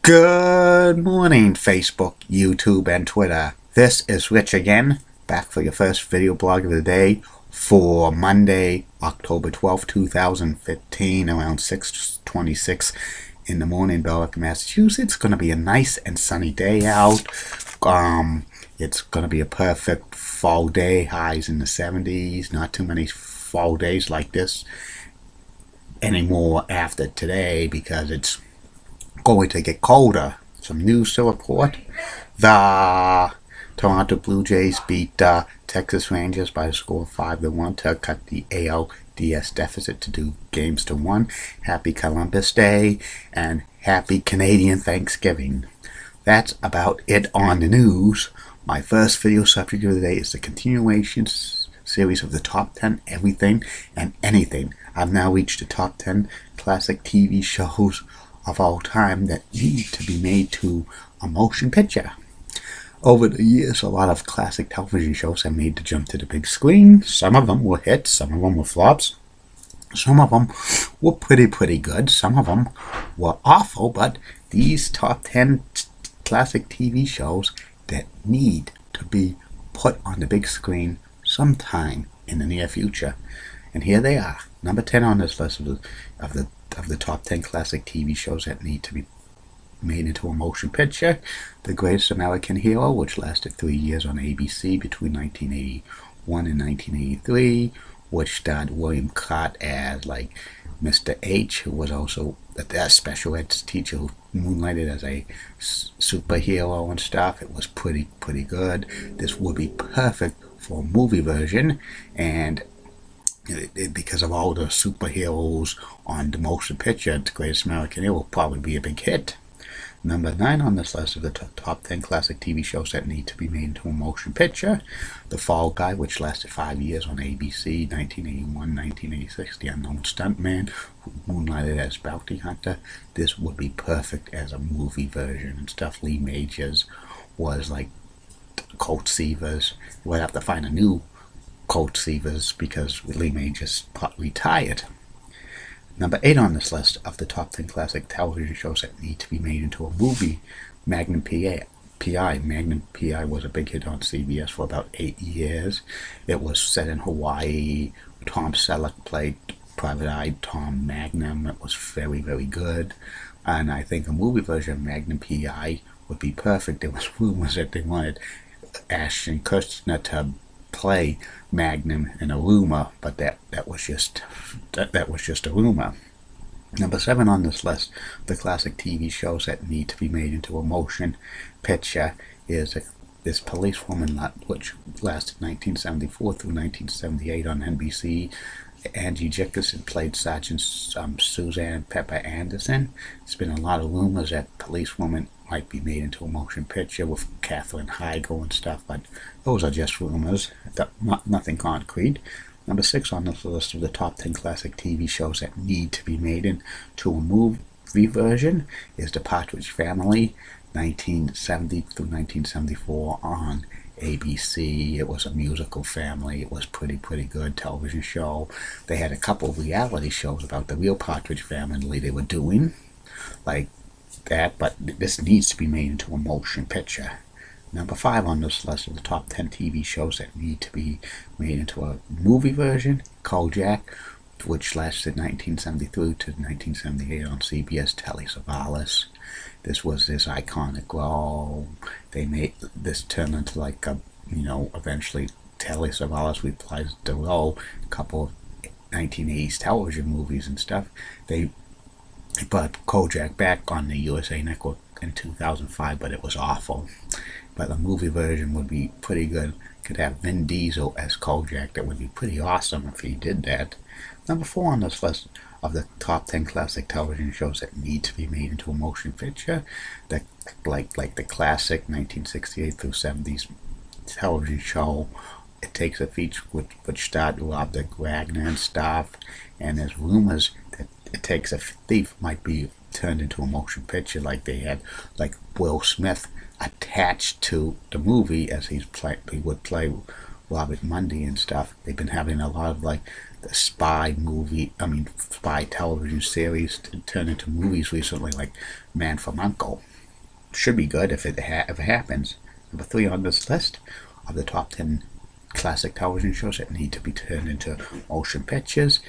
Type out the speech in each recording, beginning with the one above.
Good morning, Facebook, YouTube, and Twitter. This is Rich again, back for your first video blog of the day for Monday, October 12th, 2015, around 6:26 in the morning, Berwick, Massachusetts. It's going to be a nice and sunny day out. It's going to be a perfect fall day, highs in the 70s. Not too many fall days like this anymore after today because it's going to get colder. Some news to report. The Toronto Blue Jays beat Texas Rangers by a score of 5-1 to cut the ALDS deficit to 2-1. Happy Columbus Day and happy Canadian Thanksgiving. That's about it on the news. My first video subject of the day is the continuation series of the top 10 everything and anything. I've now reached the top 10 classic TV shows of all time that need to be made to a motion picture. Over the years, a lot of classic television shows have made the jump to the big screen. Some of them were hits, some of them were flops. Some of them were pretty good. Some of them were awful, but these top 10 classic TV shows that need to be put on the big screen sometime in the near future. And here they are. Number 10 on this list of the top 10 classic TV shows that need to be made into a motion picture. The Greatest American Hero, which lasted 3 years on ABC between 1981 and 1983, which starred William Cott as like Mr. H, who was also a special ed teacher who moonlighted as a superhero and stuff. It was pretty good. This would be perfect for a movie version, and because of all the superheroes on the motion picture, The Greatest American Hero will probably be a big hit. Number 9 on this list of the top 10 classic TV shows that need to be made into a motion picture. The Fall Guy, which lasted 5 years on ABC, 1981-1986. The Unknown Stuntman, who moonlighted as Bounty Hunter. This would be perfect as a movie version and stuff. Lee Majors was like Colt Seavers. We'd have to find a new Colt Seavers because Lee Majors retired. Number 8 on this list of the top 10 classic television shows that need to be made into a movie, Magnum P.I. Magnum P.I. was a big hit on CBS for about 8 years. It was set in Hawaii. Tom Selleck played Private Eye Tom Magnum. It was very good. And I think a movie version of Magnum P.I. would be perfect. There was rumors that they wanted Ashton Kutcher to play Magnum in a rumor, but that was just a rumor. Number 7 on this list, the classic TV shows that need to be made into a motion picture is this Policewoman, which lasted 1974 through 1978 on NBC. Angie Dickinson played Sergeant Suzanne Pepper Anderson. There's been a lot of rumors that Policewoman might be made into a motion picture with Katherine Heigl and stuff, but those are just rumors, nothing concrete. Number 6 on this list of the top 10 classic TV shows that need to be made into a movie version is The Partridge Family, 1970 through 1974 on ABC. It was a musical family. It was pretty good television show. They had a couple of reality shows about the real Partridge family they were doing, like that, but this needs to be made into a motion picture. Number 5 on this list of the top 10 TV shows that need to be made into a movie version, Kojak, which lasted 1973 to 1978 on CBS Telly Savalas. This was this iconic role. They made this turn into like a, eventually Telly Savalas reprised the role. A couple of 1980s television movies and stuff. They brought Kojak back on the USA Network in 2005, but it was awful. But the movie version would be pretty good. Could have Vin Diesel as Kojak. That would be pretty awesome if he did that. Number 4 on this list of the top 10 classic television shows that need to be made into a motion picture, like the classic 1968 through 70s television show. It Takes a Thief, which starred Robert Wagner and stuff, and there's rumors that It Takes a Thief might be turned into a motion picture, like they had like Will Smith attached to the movie as he would play Robert Mundy and stuff. They've been having a lot of like the spy television series to turn into movies recently, like Man from U.N.C.L.E. Should be good if it happens. Number 3 on this list of the top 10 classic television shows that need to be turned into motion pictures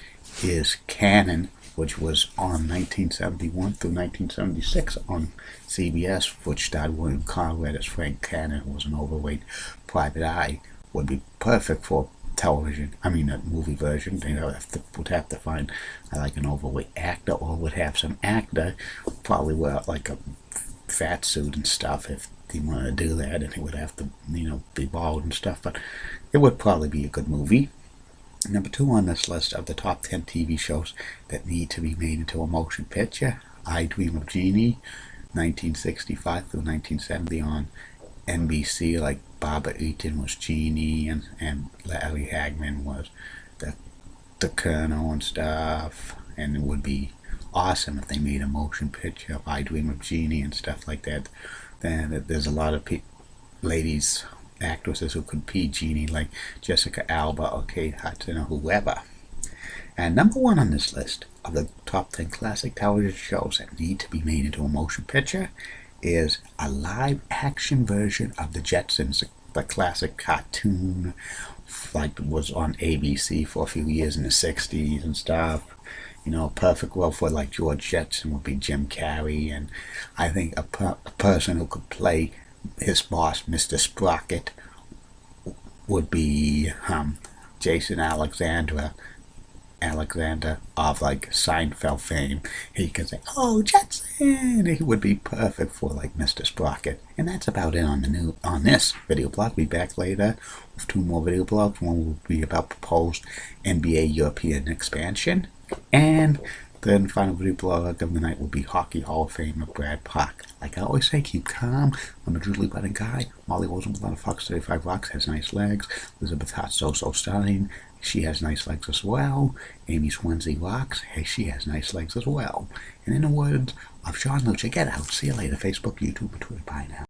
is Cannon, which was on 1971 through 1976 on CBS, which starred William Conrad as Frank Cannon, who was an overweight private eye. Would be perfect for television. A movie version. They would have to find like an overweight actor, or would have some actor probably wear like a fat suit and stuff if they want to do that, and he would have to, be bald and stuff. But it would probably be a good movie. Number 2 on this list of the top 10 TV shows that need to be made into a motion picture, I Dream of Jeannie, 1965 through 1970 on NBC. Like Barbara Eaton was Jeannie, and Larry Hagman was the Colonel and stuff. And it would be awesome if they made a motion picture of I Dream of Jeannie and stuff like that. Then there's a lot of ladies actresses who could be Jeannie, like Jessica Alba or Kate Hudson or whoever. And number 1 on this list of the top 10 classic television shows that need to be made into a motion picture is a live action version of the Jetsons, the classic cartoon, like was on ABC for a few years in the 60s and stuff. A perfect role for like George Jetson would be Jim Carrey, and I think a person who could play his boss, Mr. Sprocket, would be Jason Alexander of like Seinfeld fame. He can say, "Oh, Jetson!" He would be perfect for like Mr. Sprocket. And that's about it on this video blog. Be back later with 2 more video blogs. One will be about proposed NBA European expansion, and then final video blog of the night will be Hockey Hall of Famer Brad Park. Like I always say, keep calm. I'm a Julie Button guy. Molly Rosenblatt of Fox 35 Rocks has nice legs. Elizabeth Hart so stunning. She has nice legs as well. Amy Swansea rocks. Hey, she has nice legs as well. And in the words of Sean Lucha, get out. See you later. Facebook, YouTube, and Twitter. Bye now.